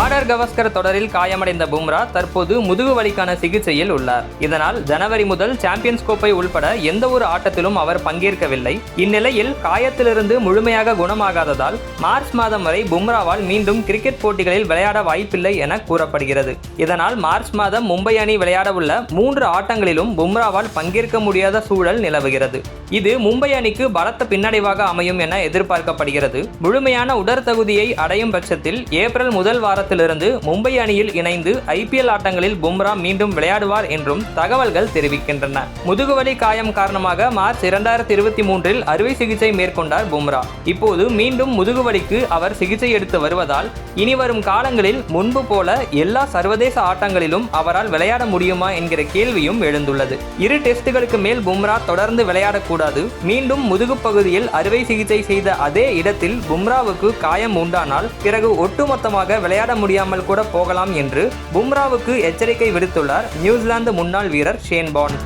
Border Gavaskar தொடரில் காயமடைந்த பும்ரா தற்போது முதுகு வலிக்கான சிகிச்சையில் உள்ளார். இதனால் ஜனவரி முதல் சாம்பியன்ஸ் கோப்பை உள்பட எந்த ஒரு ஆட்டத்திலும் அவர் பங்கேற்கவில்லை. இந்நிலையில் காயத்திலிருந்து முழுமையாக குணமாகாததால் மார்ச் மாதம் வரை பும்ராவால் மீண்டும் கிரிக்கெட் போட்டிகளில் விளையாட வாய்ப்பில்லை என கூறப்படுகிறது. இதனால் மார்ச் மாதம் மும்பை அணி விளையாடவுள்ள 3 ஆட்டங்களிலும் பும்ராவால் பங்கேற்க முடியாத சூழல் நிலவுகிறது. இது மும்பை அணிக்கு பலத்த பின்னடைவாக அமையும் என எதிர்பார்க்கப்படுகிறது. முழுமையான உடற்தகுதியை அடையும் பட்சத்தில் ஏப்ரல் முதல் வாரத்திலிருந்து மும்பை அணியில் இணைந்து IPL ஆட்டங்களில் பும்ரா மீண்டும் விளையாடுவார் என்றும் தகவல்கள் தெரிவிக்கின்றன. முதுகுவலி காயம் காரணமாக மார்ச் 2023இல் அறுவை சிகிச்சை மேற்கொண்டார் பும்ரா. இப்போது மீண்டும் முதுகுவலிக்கு அவர் சிகிச்சை எடுத்து வருவதால் இனிவரும் காலங்களில் முன்பு போல எல்லா சர்வதேச ஆட்டங்களிலும் அவரால் விளையாட முடியுமா என்கிற கேள்வியும் எழுந்துள்ளது. 2 டெஸ்டுகளுக்கு மேல் பும்ரா தொடர்ந்து விளையாடக்கூடாது. மீண்டும் முதுகு பகுதியில் அறுவை சிகிச்சை செய்த அதே இடத்தில் பும்ராவுக்கு காயம் உண்டானால் பிறகு ஒட்டுமொத்தமாக விளையாட முடியாமல் கூட போகலாம் என்று பும்ராவுக்கு எச்சரிக்கை விடுத்துள்ளார் நியூசிலாந்து முன்னாள் வீரர் ஷேன் வார்ன்.